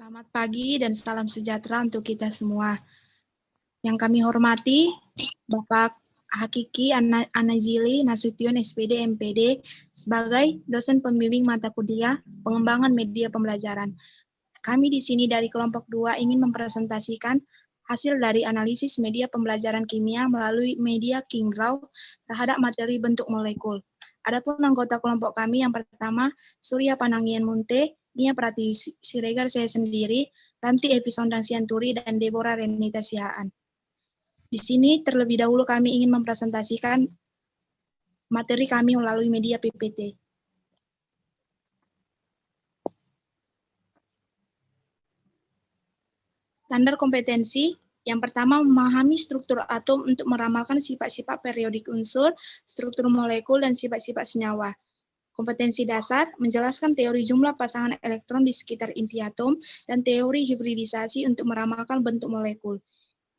Selamat pagi dan salam sejahtera untuk kita semua. Yang kami hormati, Bapak Hakiki Anazili Nasution SPD MPD sebagai dosen pembimbing mata kuliah pengembangan media pembelajaran. Kami di sini dari kelompok 2 ingin mempresentasikan hasil dari analisis media pembelajaran kimia melalui media Kingrau terhadap materi bentuk molekul. Adapun anggota kelompok kami yang pertama, Surya Panangian Munte, Nia Pratiwi Siregar, saya sendiri, Ranti Episondang Sianturi, dan Deborah Renita Sihaan. Di sini terlebih dahulu kami ingin mempresentasikan materi kami melalui media PPT. Standar kompetensi, yang pertama memahami struktur atom untuk meramalkan sifat-sifat periodik unsur, struktur molekul, dan sifat-sifat senyawa. Kompetensi dasar, menjelaskan teori jumlah pasangan elektron di sekitar inti atom dan teori hibridisasi untuk meramalkan bentuk molekul.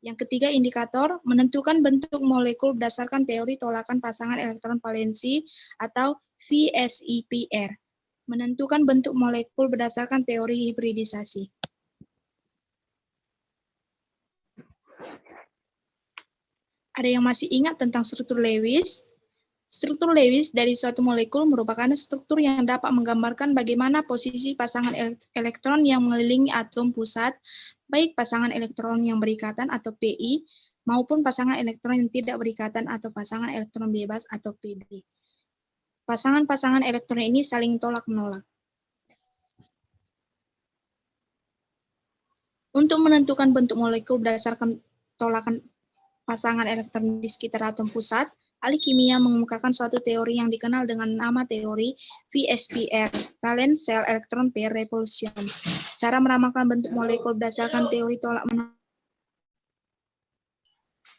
Yang ketiga, indikator, menentukan bentuk molekul berdasarkan teori tolakan pasangan elektron valensi atau VSEPR. Menentukan bentuk molekul berdasarkan teori hibridisasi. Ada yang masih ingat tentang struktur Lewis? Struktur Lewis dari suatu molekul merupakan struktur yang dapat menggambarkan bagaimana posisi pasangan elektron yang mengelilingi atom pusat, baik pasangan elektron yang berikatan atau Pi, maupun pasangan elektron yang tidak berikatan atau pasangan elektron bebas atau Pb. Pasangan-pasangan elektron ini saling tolak-menolak. Untuk menentukan bentuk molekul berdasarkan tolakan pasangan elektron di sekitar atom pusat, ahli kimia mengemukakan suatu teori yang dikenal dengan nama teori VSPR, Valence Shell Electron Pair Repulsion. Cara meramalkan bentuk molekul berdasarkan teori tolak-menolak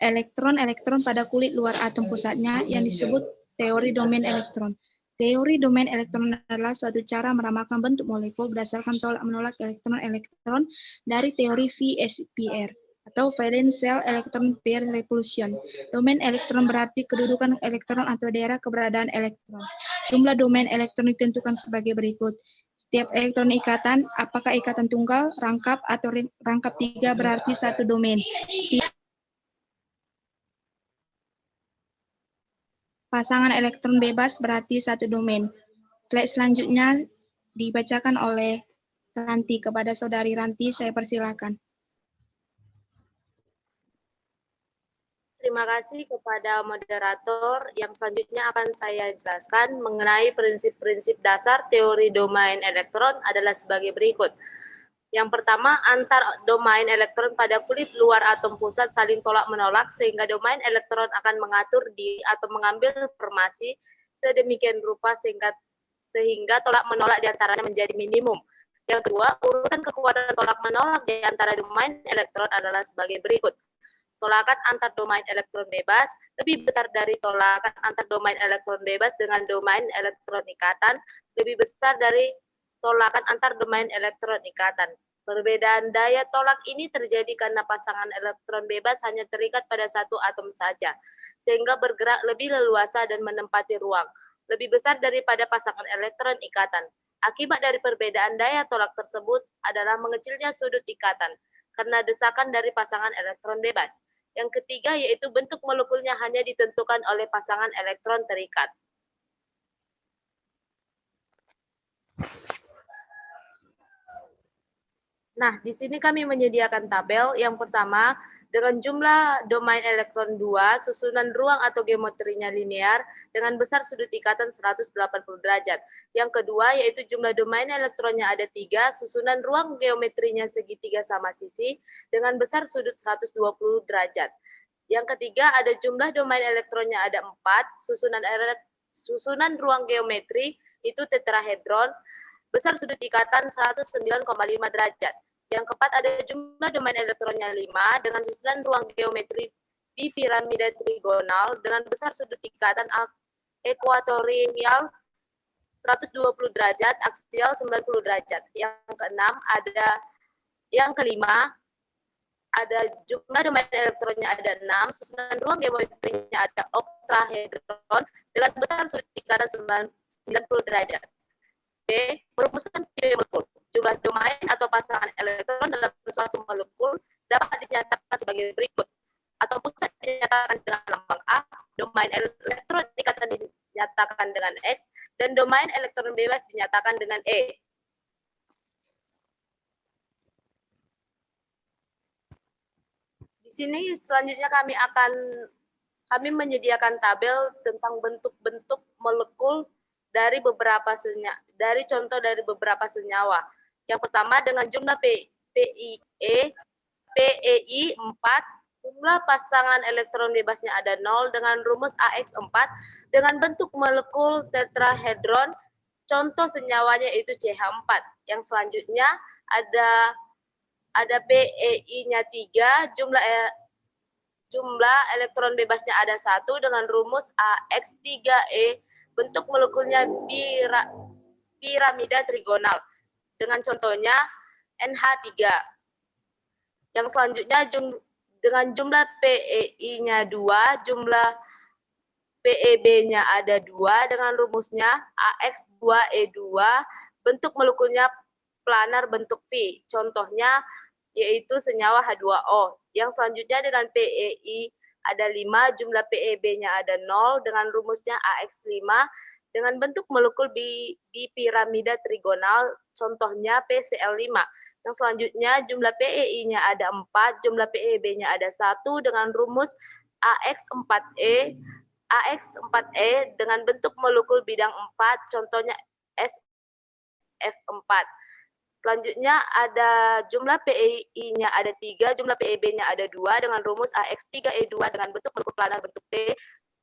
elektron-elektron pada kulit luar atom pusatnya yang disebut teori domain elektron. Teori domain elektron adalah suatu cara meramalkan bentuk molekul berdasarkan tolak-menolak elektron-elektron dari teori VSPR. Atau Valence Shell Electron Pair Repulsion. Domain elektron berarti kedudukan elektron atau daerah keberadaan elektron. Jumlah domain elektron ditentukan sebagai berikut. Setiap elektron ikatan, apakah ikatan tunggal, rangkap, atau rangkap 3 berarti satu domain. Pasangan elektron bebas berarti satu domain. Slide selanjutnya dibacakan oleh Ranti. Kepada Saudari Ranti, saya persilakan. Terima kasih kepada moderator. Yang selanjutnya akan saya jelaskan mengenai prinsip-prinsip dasar teori domain elektron adalah sebagai berikut. Yang pertama, antar domain elektron pada kulit luar atom pusat saling tolak-menolak sehingga domain elektron akan mengatur di atau mengambil informasi sedemikian rupa sehingga tolak-menolak di antaranya menjadi minimum. Yang kedua, urutan kekuatan tolak-menolak di antara domain elektron adalah sebagai berikut. Tolakan antar domain elektron bebas lebih besar dari tolakan antar domain elektron bebas dengan domain elektron ikatan lebih besar dari tolakan antar domain elektron ikatan. Perbedaan daya tolak ini terjadi karena pasangan elektron bebas hanya terikat pada satu atom saja, sehingga bergerak lebih leluasa dan menempati ruang, lebih besar daripada pasangan elektron ikatan. Akibat dari perbedaan daya tolak tersebut adalah mengecilnya sudut ikatan, karena desakan dari pasangan elektron bebas. Yang ketiga yaitu bentuk molekulnya hanya ditentukan oleh pasangan elektron terikat. Nah, di sini kami menyediakan tabel. Yang pertama, dengan jumlah domain elektron 2, susunan ruang atau geometrinya linear dengan besar sudut ikatan 180 derajat. Yang kedua, yaitu jumlah domain elektronnya ada 3, susunan ruang geometrinya segitiga sama sisi dengan besar sudut 120 derajat. Yang ketiga, ada jumlah domain elektronnya ada 4, susunan ruang geometri itu tetrahedron, besar sudut ikatan 109,5 derajat. Yang keempat, ada jumlah domain elektronnya 5 dengan susunan ruang geometri bipiramida trigonal dengan besar sudut ikatan ekuatorial 120 derajat, aksial 90 derajat. Yang kelima, ada jumlah domain elektronnya ada 6, susunan ruang geometrinya ada oktahedron dengan besar sudut ikatan 90 derajat. B. Merumuskan tipe molekul. Jumlah domain atau pasangan elektron dalam suatu molekul dapat dinyatakan sebagai berikut. Atau pusat dinyatakan dengan lambang A, domain elektron ikatan dinyatakan dengan X, dan domain elektron bebas dinyatakan dengan E. Di sini selanjutnya kami menyediakan tabel tentang bentuk-bentuk molekul dari contoh dari beberapa senyawa. Yang pertama dengan jumlah PEI 4, jumlah pasangan elektron bebasnya ada 0 dengan rumus AX4 dengan bentuk molekul tetrahedron. Contoh senyawanya itu CH4. Yang selanjutnya ada PEI-nya 3, jumlah elektron bebasnya ada 1 dengan rumus AX3E, bentuk molekulnya piramida trigonal. Dengan contohnya NH3. Yang selanjutnya dengan jumlah PEI-nya 2, jumlah PEB-nya ada 2 dengan rumusnya AX2E2, bentuk molekulnya planar bentuk V. Contohnya yaitu senyawa H2O. Yang selanjutnya dengan PEI ada 5, jumlah PEB-nya ada 0 dengan rumusnya AX5 dengan bentuk molekul bipiramida trigonal, contohnya PCl5. Yang selanjutnya jumlah PEI-nya ada 4, jumlah PEB-nya ada 1 dengan rumus AX4E dengan bentuk molekul bidang 4, contohnya SF4. Selanjutnya ada jumlah PEI-nya ada 3, jumlah PEB-nya ada 2 dengan rumus AX3E2 dengan bentuk molekul planar bentuk P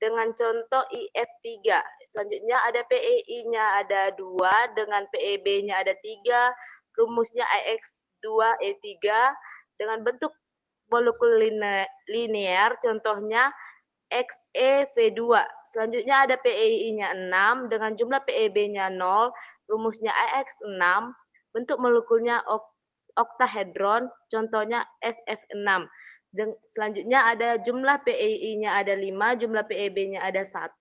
dengan contoh IF3. Selanjutnya ada PEI-nya ada 2 dengan PEB-nya ada 3, rumusnya AX2E3 dengan bentuk molekul linear, contohnya XeV2. Selanjutnya ada PEI-nya 6 dengan jumlah PEB-nya 0, rumusnya AX6, bentuk molekulnya oktahedron, contohnya SF6. Selanjutnya ada jumlah PEI-nya ada 5, jumlah PEB-nya ada 1,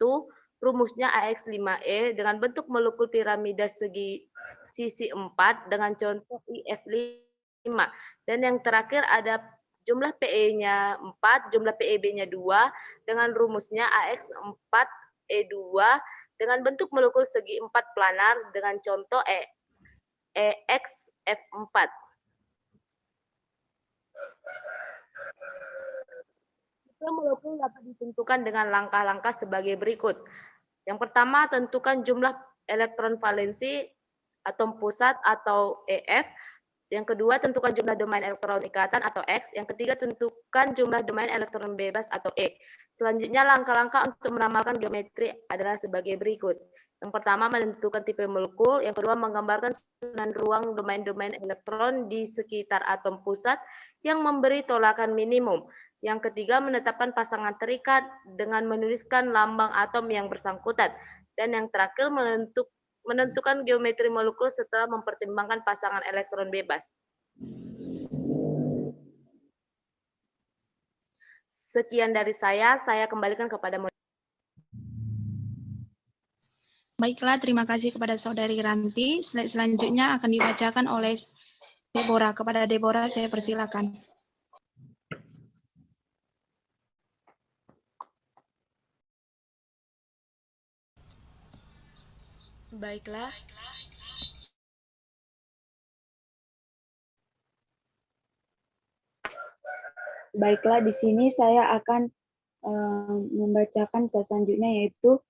rumusnya AX5E dengan bentuk molekul piramida sisi 4 dengan contoh IF5. Dan yang terakhir ada jumlah PE-nya 4, jumlah PEB-nya 2 dengan rumusnya AX4E2 dengan bentuk molekul segi 4 planar dengan contoh EXF4. Molekul dapat ditentukan dengan langkah-langkah sebagai berikut. Yang pertama, tentukan jumlah elektron valensi atom pusat atau EF. Yang kedua, tentukan jumlah domain elektron ikatan atau X. Yang ketiga, tentukan jumlah domain elektron bebas atau E. Selanjutnya, langkah-langkah untuk meramalkan geometri adalah sebagai berikut. Yang pertama, menentukan tipe molekul. Yang kedua, menggambarkan susunan ruang domain-domain elektron di sekitar atom pusat yang memberi tolakan minimum. Yang ketiga, menetapkan pasangan terikat dengan menuliskan lambang atom yang bersangkutan. Dan yang terakhir, menentukan geometri molekul setelah mempertimbangkan pasangan elektron bebas. Sekian dari saya kembalikan kepada moderator. Baiklah, terima kasih kepada Saudari Ranti. Slide selanjutnya akan dibacakan oleh Deborah. Kepada Deborah, saya persilakan. Baiklah. Baiklah, di sini saya akan membacakan selanjutnya, yaitu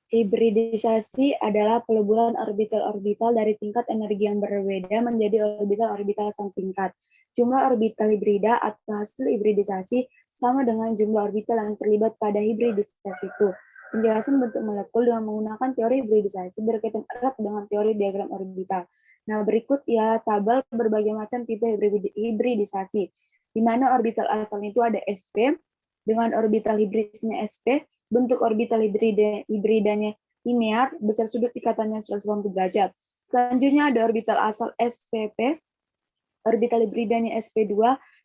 hibridisasi adalah peleburan orbital-orbital dari tingkat energi yang berbeda menjadi orbital-orbital setingkat. Jumlah orbital hibrida atau hasil hibridisasi sama dengan jumlah orbital yang terlibat pada hibridisasi itu. Penjelasan bentuk molekul dengan menggunakan teori hibridisasi berkaitan erat dengan teori diagram orbital. Nah, berikut ya tabel berbagai macam tipe hibridisasi, di mana orbital asalnya itu ada sp, dengan orbital hibridnya sp, bentuk orbital hibridanya linear, besar sudut ikatannya 180 derajat. Selanjutnya ada orbital asal spp, orbital hibridanya sp2,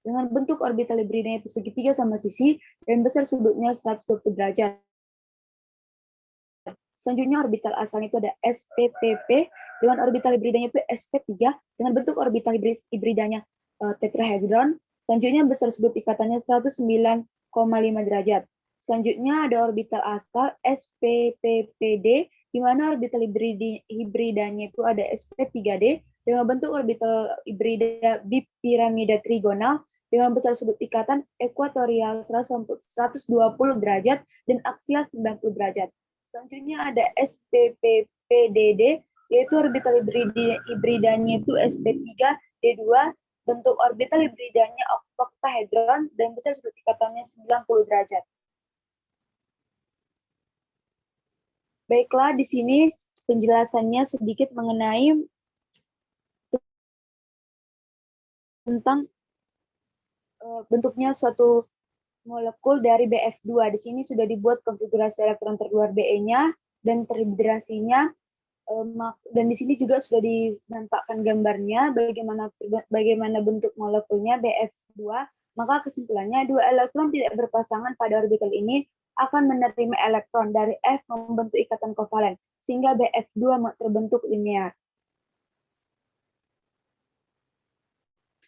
dengan bentuk orbital hibridanya itu segitiga sama sisi, dan besar sudutnya 120 derajat. Selanjutnya orbital asalnya itu ada spp dengan orbital hibridanya itu sp3 dengan bentuk orbital hibridanya tetrahedron. Selanjutnya besar sudut ikatannya 109,5 derajat. Selanjutnya ada orbital asal SPPPD, di mana orbital hibridanya itu ada SP3D dengan bentuk orbital hibrida bipiramida trigonal dengan besar sudut ikatan ekuatorial 120 derajat dan aksial 90 derajat. Selanjutnya ada SPPPDD, yaitu orbital hibridanya itu SP3D2, bentuk orbital hibridanya oktahedron dan besar sudut ikatannya 90 derajat. Baiklah, di sini penjelasannya sedikit mengenai tentang bentuknya suatu molekul dari BF2. Di sini sudah dibuat konfigurasi elektron terluar Be-nya dan terhidrasinya, dan di sini juga sudah dinampakkan gambarnya bagaimana bentuk molekulnya BF2. Maka kesimpulannya, dua elektron tidak berpasangan pada orbital ini akan menerima elektron dari F membentuk ikatan kovalen, sehingga BF2 terbentuk linear.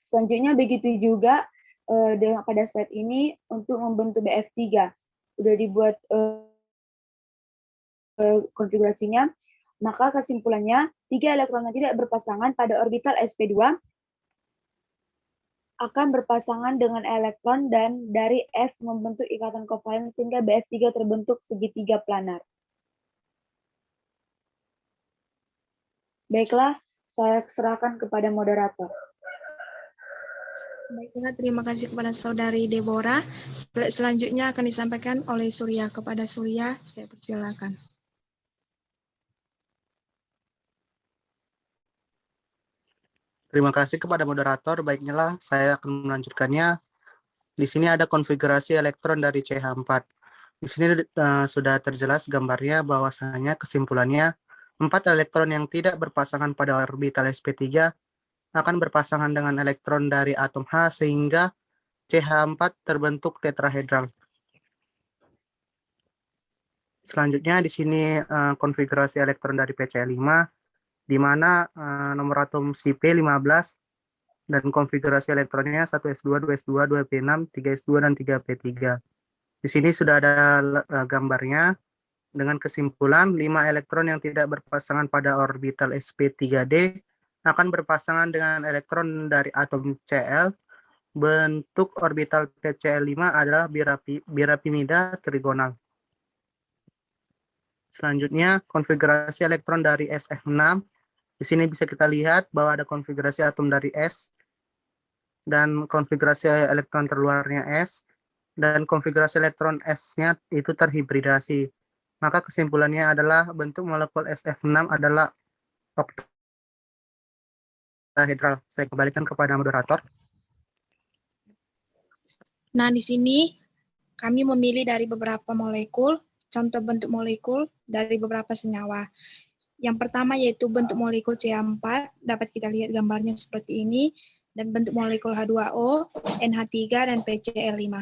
Selanjutnya begitu juga pada slide ini untuk membentuk BF3. Sudah dibuat konfigurasinya, maka kesimpulannya 3 elektron yang tidak berpasangan pada orbital sp2 akan berpasangan dengan elektron dan dari F membentuk ikatan kovalen sehingga BF3 terbentuk segitiga planar. Baiklah, saya serahkan kepada moderator. Baiklah, terima kasih kepada Saudari Deborah. Selanjutnya akan disampaikan oleh Surya. Kepada Surya, saya persilakan. Terima kasih kepada moderator. Baiknya saya akan melanjutkannya. Di sini ada konfigurasi elektron dari CH4. Di sini sudah terjelas gambarnya bahwasanya kesimpulannya 4 elektron yang tidak berpasangan pada orbital sp3 akan berpasangan dengan elektron dari atom H sehingga CH4 terbentuk tetrahedral. Selanjutnya di sini konfigurasi elektron dari PCl5 di mana nomor atom Sp15 dan konfigurasi elektronnya 1s2, 2s2, 2p6, 3s2 dan 3p3. Di sini sudah ada gambarnya dengan kesimpulan 5 elektron yang tidak berpasangan pada orbital sp3d akan berpasangan dengan elektron dari atom Cl. Bentuk orbital PCl5 adalah birapimida trigonal. Selanjutnya, konfigurasi elektron dari SF6. Di sini bisa kita lihat bahwa ada konfigurasi atom dari S dan konfigurasi elektron terluarnya S dan konfigurasi elektron S-nya itu terhibridasi. Maka kesimpulannya adalah bentuk molekul SF6 adalah oktahedral. Saya kembalikan kepada moderator. Nah, di sini kami memilih dari beberapa molekul, contoh bentuk molekul dari beberapa senyawa. Yang pertama yaitu bentuk molekul CH4, dapat kita lihat gambarnya seperti ini, dan bentuk molekul H2O, NH3, dan PCl5.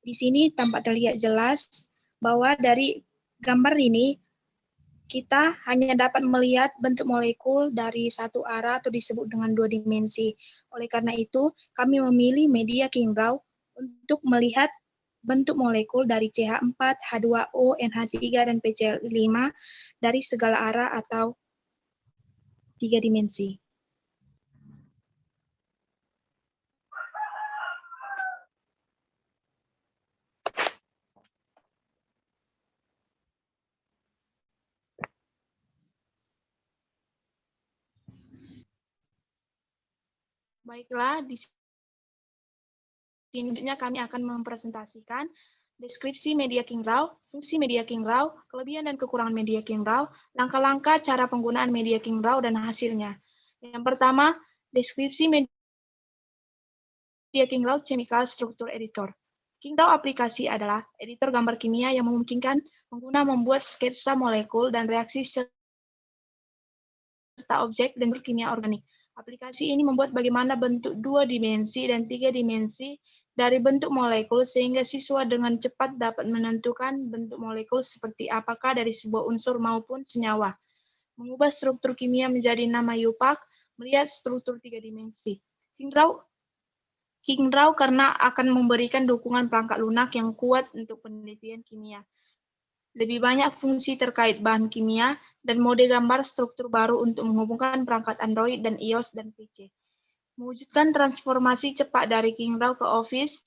Di sini tampak terlihat jelas bahwa dari gambar ini, kita hanya dapat melihat bentuk molekul dari satu arah atau disebut dengan 2 dimensi. Oleh karena itu, kami memilih media King-Rao untuk melihat bentuk molekul dari CH4, H2O, NH3, dan PCl5 dari segala arah atau 3 dimensi. Baiklah, di selanjutnya kami akan mempresentasikan deskripsi media King-Rao, fungsi media King-Rao, kelebihan dan kekurangan media King-Rao, langkah-langkah cara penggunaan media King-Rao dan hasilnya. Yang pertama, deskripsi media King-Rao Chemical Structure Editor. King-Rao aplikasi adalah editor gambar kimia yang memungkinkan pengguna membuat sketsa molekul dan reaksi serta serta objek dan kimia organik. Aplikasi ini membuat bagaimana bentuk 2 dimensi dan 3 dimensi dari bentuk molekul sehingga siswa dengan cepat dapat menentukan bentuk molekul seperti apakah dari sebuah unsur maupun senyawa. Mengubah struktur kimia menjadi nama YUPAC, melihat struktur 3 dimensi. Kingrau karena akan memberikan dukungan perangkat lunak yang kuat untuk penelitian kimia. Lebih banyak fungsi terkait bahan kimia, dan mode gambar struktur baru untuk menghubungkan perangkat Android dan iOS dan PC. Mewujudkan transformasi cepat dari Kingrau ke Office,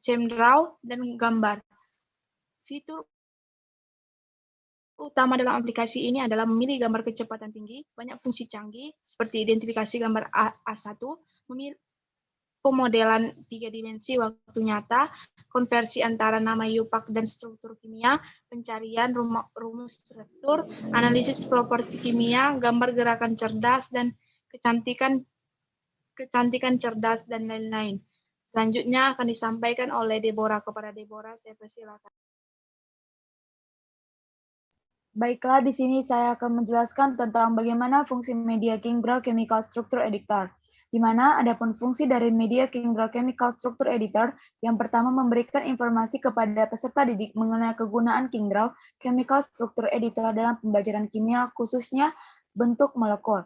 ChemDraw, dan gambar. Fitur utama dalam aplikasi ini adalah memilih gambar kecepatan tinggi, banyak fungsi canggih, seperti identifikasi gambar A1, memilih pemodelan 3 dimensi waktu nyata, konversi antara nama YUPAC dan struktur kimia, pencarian rumus struktur, analisis properti kimia, gambar gerakan cerdas, dan kecantikan cerdas, dan lain-lain. Selanjutnya akan disampaikan oleh Deborah. Kepada Deborah, saya persilakan. Baiklah, di sini saya akan menjelaskan tentang bagaimana fungsi media Kingrau Chemical Structure Editor, di mana adapun fungsi dari media Kingrau Chemical Structure Editor yang pertama memberikan informasi kepada peserta didik mengenai kegunaan Kingrau Chemical Structure Editor dalam pembelajaran kimia, khususnya bentuk molekul.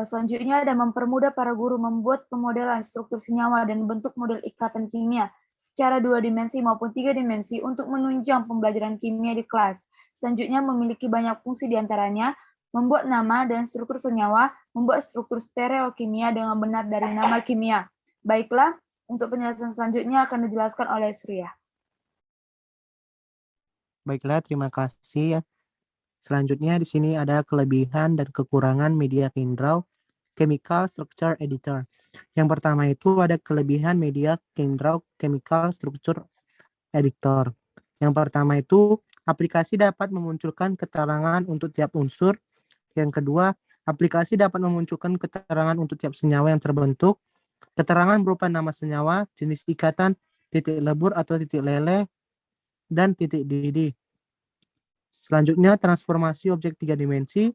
Selanjutnya ada mempermudah para guru membuat pemodelan struktur senyawa dan bentuk model ikatan kimia secara 2 dimensi maupun 3 dimensi untuk menunjang pembelajaran kimia di kelas. Selanjutnya memiliki banyak fungsi diantaranya membuat nama dan struktur senyawa, membuat struktur stereokimia dengan benar dari nama kimia. Baiklah, untuk penjelasan selanjutnya akan dijelaskan oleh Surya. Baiklah, terima kasih. Selanjutnya di sini ada kelebihan dan kekurangan media Kingrau Chemical Structure Editor. Yang pertama itu ada kelebihan media Kingrau Chemical Structure Editor. Yang pertama itu aplikasi dapat memunculkan keterangan untuk tiap unsur. Yang kedua, aplikasi dapat memunculkan keterangan untuk tiap senyawa yang terbentuk. Keterangan berupa nama senyawa, jenis ikatan, titik lebur atau titik leleh, dan titik didih. Selanjutnya, transformasi objek 3 dimensi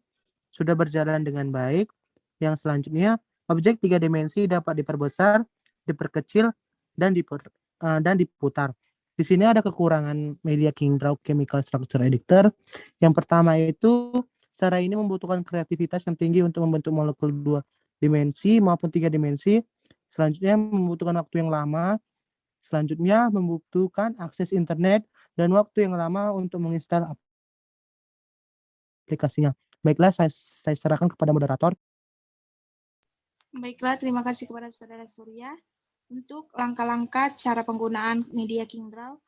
sudah berjalan dengan baik. Yang selanjutnya, objek 3 dimensi dapat diperbesar, diperkecil, dan diputar. Di sini ada kekurangan media Kingrau Chemical Structure Editor. Yang pertama itu, cara ini membutuhkan kreativitas yang tinggi untuk membentuk molekul 2 dimensi maupun 3 dimensi. Selanjutnya, membutuhkan waktu yang lama. Selanjutnya, membutuhkan akses internet dan waktu yang lama untuk menginstal aplikasinya. Baiklah, saya serahkan kepada moderator. Baiklah, terima kasih kepada Saudara Surya. Untuk langkah-langkah cara penggunaan media Kingrau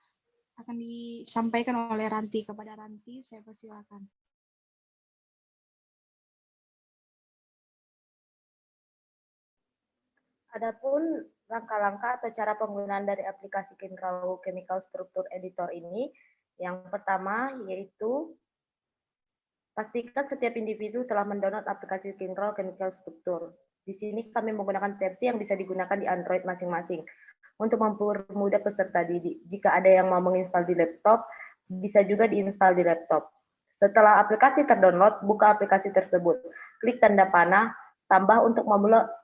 akan disampaikan oleh Ranti. Kepada Ranti, saya persilakan. Adapun langkah-langkah atau cara penggunaan dari aplikasi Kingrau Chemical Structure Editor ini, yang pertama yaitu pastikan setiap individu telah mendownload aplikasi Kingrau Chemical Structure. Di sini kami menggunakan versi yang bisa digunakan di Android masing-masing. Untuk mempermudah peserta didik, jika ada yang mau menginstal di laptop, bisa juga diinstal di laptop. Setelah aplikasi terdownload, buka aplikasi tersebut. Klik tanda panah, tambah untuk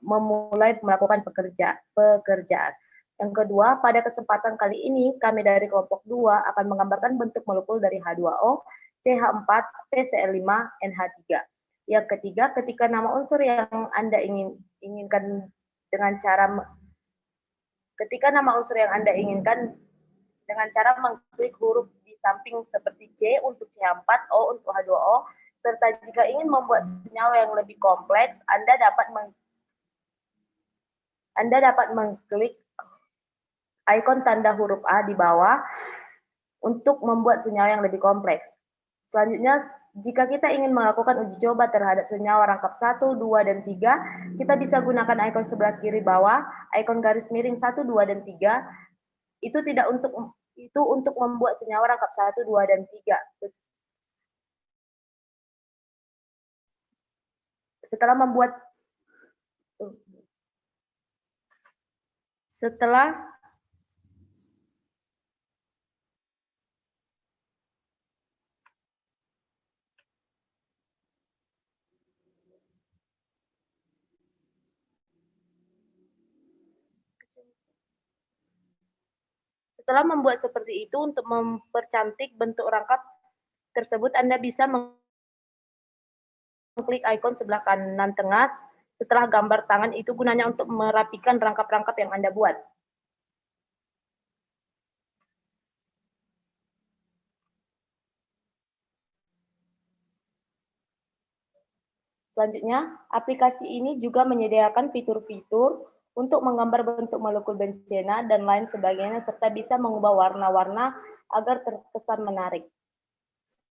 memulai melakukan pekerjaan. Yang kedua, pada kesempatan kali ini, kami dari kelompok 2 akan menggambarkan bentuk molekul dari H2O, CH4, PCl5, NH3. Yang ketiga, ketika nama unsur yang Anda inginkan dengan cara mengklik huruf di samping seperti C untuk CH4, O untuk H2O, serta jika ingin membuat senyawa yang lebih kompleks, Anda dapat mengklik ikon tanda huruf A di bawah untuk membuat senyawa yang lebih kompleks. Selanjutnya, jika kita ingin melakukan uji coba terhadap senyawa rangkap 1, 2, dan 3, kita bisa gunakan ikon sebelah kiri bawah, ikon garis miring 1, 2, dan 3. Itu untuk membuat senyawa rangkap 1, 2, dan 3. Setelah membuat seperti itu, untuk mempercantik bentuk rangkap tersebut, Anda bisa mengklik ikon sebelah kanan tengah setelah gambar tangan. Itu gunanya untuk merapikan rangkap-rangkap yang Anda buat. Selanjutnya, aplikasi ini juga menyediakan fitur-fitur untuk menggambar bentuk molekul bencana dan lain sebagainya, serta bisa mengubah warna-warna agar terkesan menarik.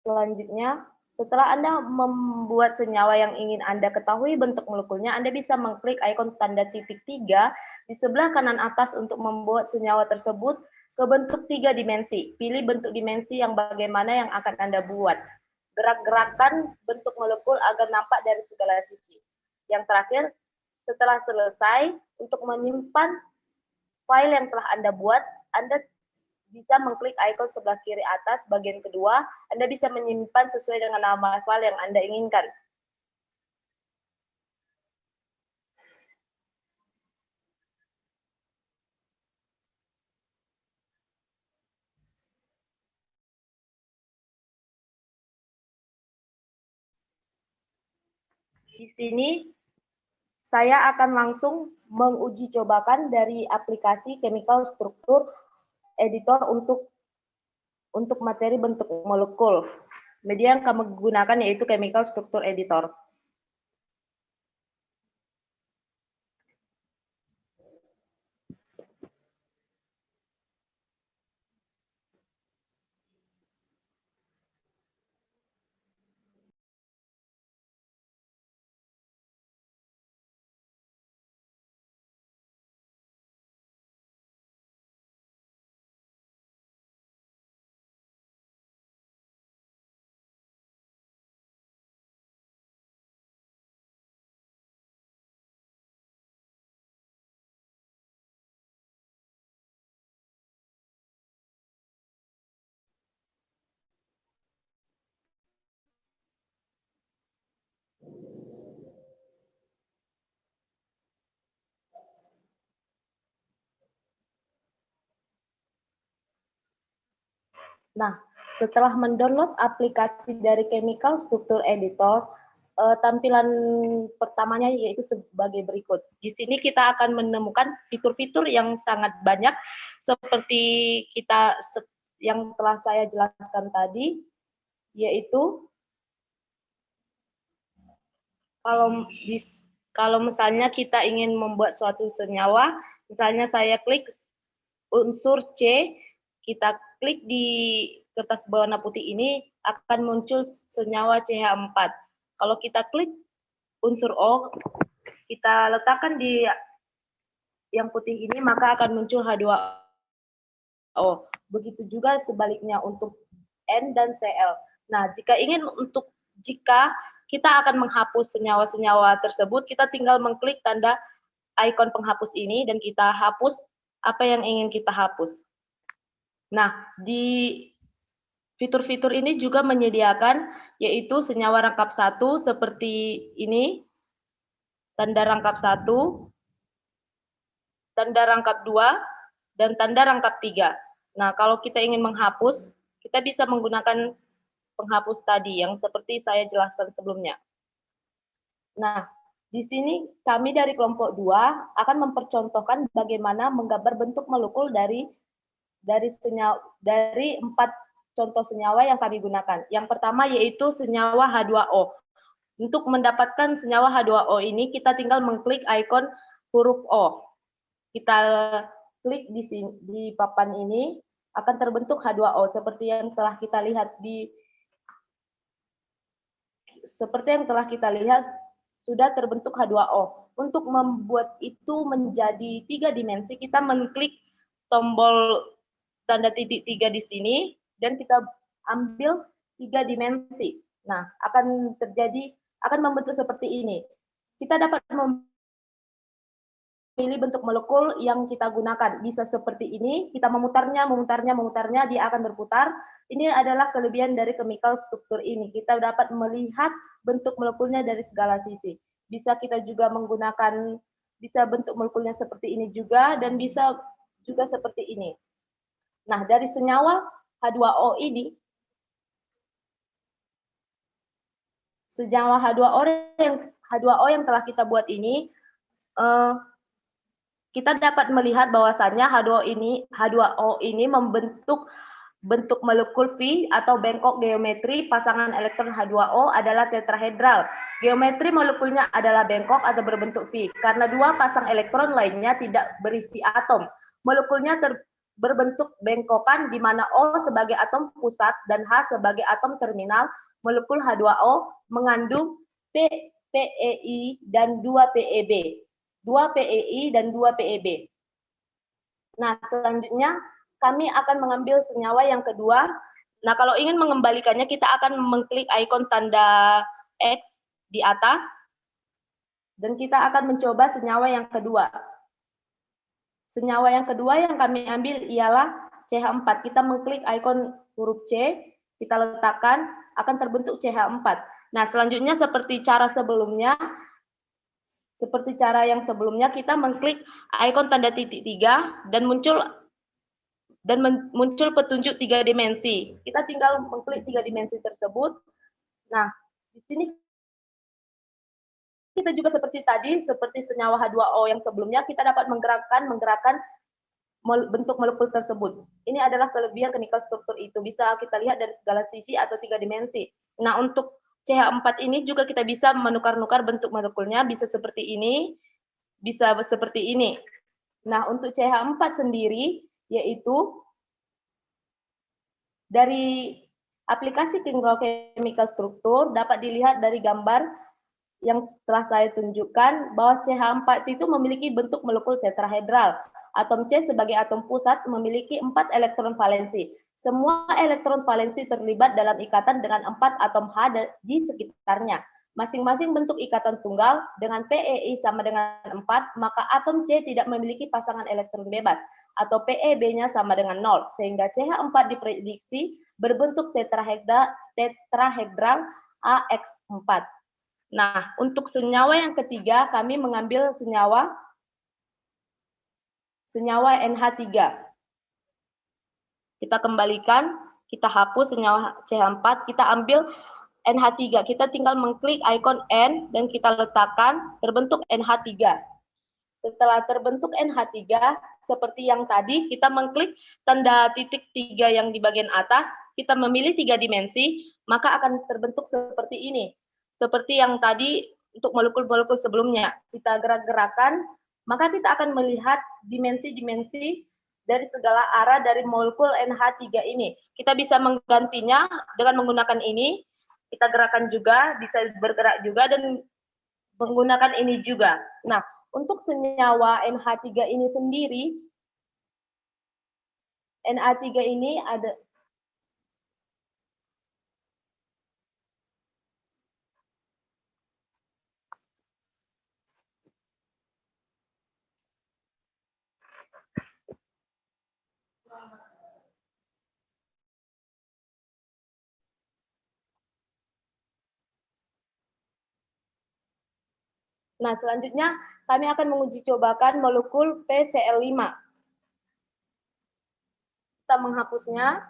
Selanjutnya, setelah Anda membuat senyawa yang ingin Anda ketahui bentuk molekulnya, Anda bisa mengklik ikon tanda titik 3 di sebelah kanan atas untuk membuat senyawa tersebut ke bentuk 3 dimensi. Pilih bentuk dimensi yang bagaimana yang akan Anda buat. Gerak-gerakan bentuk molekul agar nampak dari segala sisi. Yang terakhir, setelah selesai, untuk menyimpan file yang telah Anda buat, Anda bisa mengklik ikon sebelah kiri atas bagian kedua. Anda bisa menyimpan sesuai dengan nama file yang Anda inginkan. Di sini saya akan langsung menguji cobakan dari aplikasi Chemical Structure Editor untuk materi bentuk molekul. Media yang kami gunakan yaitu Chemical Structure Editor. Nah, setelah mendownload aplikasi dari Chemical Structure Editor, tampilan pertamanya yaitu sebagai berikut. Di sini kita akan menemukan fitur-fitur yang sangat banyak seperti yang telah saya jelaskan tadi, yaitu kalau misalnya kita ingin membuat suatu senyawa, misalnya saya klik unsur C, kita klik di kertas berwarna putih ini, akan muncul senyawa CH4. Kalau kita klik unsur O, kita letakkan di yang putih ini, maka akan muncul H2O. Begitu juga sebaliknya untuk N dan Cl. Nah, jika kita akan menghapus senyawa-senyawa tersebut, kita tinggal mengklik tanda ikon penghapus ini dan kita hapus apa yang ingin kita hapus. Nah, di fitur-fitur ini juga menyediakan yaitu senyawa rangkap 1 seperti ini, tanda rangkap 1, tanda rangkap 2, dan tanda rangkap 3. Nah, kalau kita ingin menghapus, kita bisa menggunakan penghapus tadi yang seperti saya jelaskan sebelumnya. Nah, di sini kami dari kelompok 2 akan mempercontohkan bagaimana menggambar bentuk molekul dari 4 contoh senyawa yang kami gunakan. Yang pertama yaitu senyawa H2O. Untuk mendapatkan senyawa H2O ini, kita tinggal mengklik ikon huruf O. Kita klik di papan ini, akan terbentuk H2O seperti yang telah kita lihat sudah terbentuk H2O. Untuk membuat itu menjadi 3 dimensi, kita mengklik tombol tanda titik 3 di sini, dan kita ambil 3 dimensi. Nah, akan membentuk seperti ini. Kita dapat memilih bentuk molekul yang kita gunakan. Bisa seperti ini, kita memutarnya, dia akan berputar. Ini adalah kelebihan dari chemical structure ini. Kita dapat melihat bentuk molekulnya dari segala sisi. Bisa kita juga bisa bentuk molekulnya seperti ini juga, dan bisa juga seperti ini. Nah, dari senyawa H2O ini, senyawa H2O yang telah kita buat ini, kita dapat melihat bahwasannya H2O ini membentuk bentuk molekul V atau bengkok geometri pasangan elektron H2O adalah tetrahedral. Geometri molekulnya adalah bengkok atau berbentuk V karena dua pasang elektron lainnya tidak berisi atom. Molekulnya berbentuk bengkokan di mana O sebagai atom pusat dan H sebagai atom terminal. Molekul H2O mengandung PEI dan 2 PEB. 2 PEI dan 2 PEB. Nah, selanjutnya kami akan mengambil senyawa yang kedua. Nah, kalau ingin mengembalikannya, kita akan mengklik ikon tanda X di atas, dan kita akan mencoba senyawa yang kedua. Senyawa yang kedua yang kami ambil ialah CH4. Kita mengklik ikon huruf C, kita letakkan, akan terbentuk CH4. Nah, selanjutnya seperti cara yang sebelumnya, kita mengklik ikon tanda titik 3, dan muncul petunjuk 3 dimensi. Kita tinggal mengklik 3 dimensi tersebut. Nah, di sini kita juga seperti tadi, seperti senyawa H2O yang sebelumnya, kita dapat menggerakkan bentuk molekul tersebut. Ini adalah kelebihan chemical struktur itu. Bisa kita lihat dari segala sisi atau 3 dimensi. Nah, untuk CH4 ini juga kita bisa menukar-nukar bentuk molekulnya, bisa seperti ini, bisa seperti ini. Nah, untuk CH4 sendiri, yaitu dari aplikasi chemical struktur dapat dilihat dari gambar yang telah saya tunjukkan bahwa CH4 itu memiliki bentuk molekul tetrahedral. Atom C sebagai atom pusat memiliki 4 elektron valensi. Semua elektron valensi terlibat dalam ikatan dengan 4 atom H di sekitarnya. Masing-masing bentuk ikatan tunggal dengan PEI sama dengan 4, maka atom C tidak memiliki pasangan elektron bebas, atau PEB-nya sama dengan 0, sehingga CH4 diprediksi berbentuk tetrahedral AX4. Nah, untuk senyawa yang ketiga, kami mengambil senyawa NH3. Kita kembalikan, kita hapus senyawa CH4, kita ambil NH3, kita tinggal mengklik ikon N dan kita letakkan, terbentuk NH3. Setelah terbentuk NH3, seperti yang tadi, kita mengklik tanda titik 3 yang di bagian atas, kita memilih 3 dimensi, maka akan terbentuk seperti ini. Seperti yang tadi untuk molekul-molekul sebelumnya, kita gerak-gerakan, maka kita akan melihat dimensi-dimensi dari segala arah dari molekul NH3 ini. Kita bisa menggantinya dengan menggunakan ini, kita gerakan juga, bisa bergerak juga, dan menggunakan ini juga. Nah, untuk senyawa NH3 ini sendiri, NH3 ini ada Nah, selanjutnya kami akan menguji cobakan molekul PCl5. Kita menghapusnya,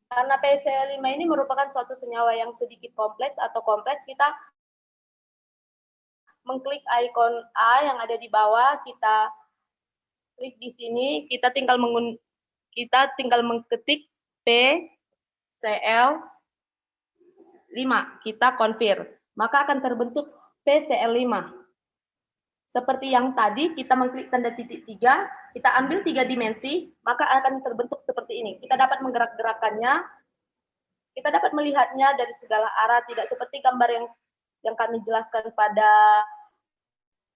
karena PCl5 ini merupakan suatu senyawa yang sedikit kompleks atau kompleks, kita mengklik ikon A yang ada di bawah, kita klik di sini, kita tinggal mengetik PCl5, kita confirm, maka akan terbentuk PCl5. Seperti yang tadi, kita mengklik tanda titik 3, kita ambil 3 dimensi, maka akan terbentuk seperti ini. Kita dapat menggerak-gerakannya, kita dapat melihatnya dari segala arah, tidak seperti gambar yang kami jelaskan pada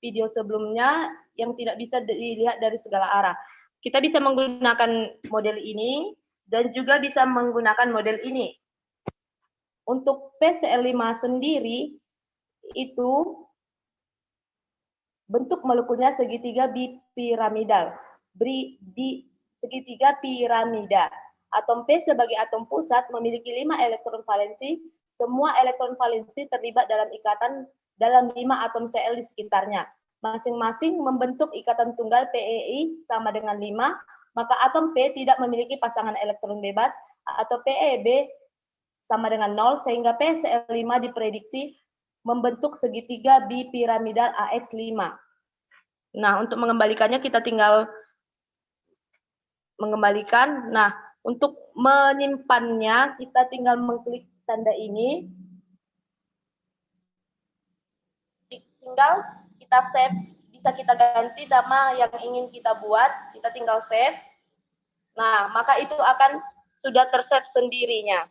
video sebelumnya, yang tidak bisa dilihat dari segala arah. Kita bisa menggunakan model ini, dan juga bisa menggunakan model ini. Untuk PCl5 sendiri, itu bentuk molekulnya segitiga bipiramidal. Segitiga piramida. Atom P sebagai atom pusat memiliki 5 elektron valensi. Semua elektron valensi terlibat dalam ikatan dalam 5 atom Cl di sekitarnya. Masing-masing membentuk ikatan tunggal PEI sama dengan 5. maka atom P tidak memiliki pasangan elektron bebas atau PeB sama dengan 0, sehingga PCl5 diprediksi membentuk segitiga bipiramidal AX5. Nah, untuk mengembalikannya kita tinggal mengembalikan. Nah, untuk menyimpannya kita tinggal mengklik tanda ini. Tinggal kita save, bisa kita ganti nama yang ingin kita buat, kita tinggal save. Nah, maka itu akan sudah tersave sendirinya.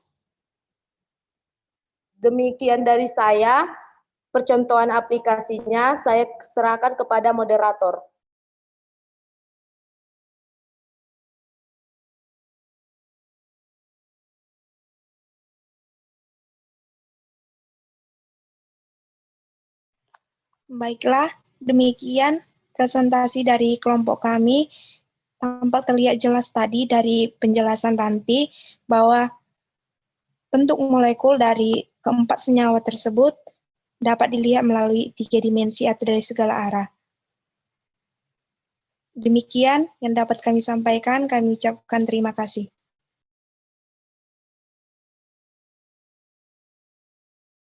Demikian dari saya, percontohan aplikasinya saya serahkan kepada moderator. Baiklah, demikian presentasi dari kelompok kami. Tampak terlihat jelas tadi dari penjelasan Ranti bahwa bentuk molekul dari keempat senyawa tersebut dapat dilihat melalui 3 dimensi atau dari segala arah. Demikian yang dapat kami sampaikan, kami ucapkan terima kasih.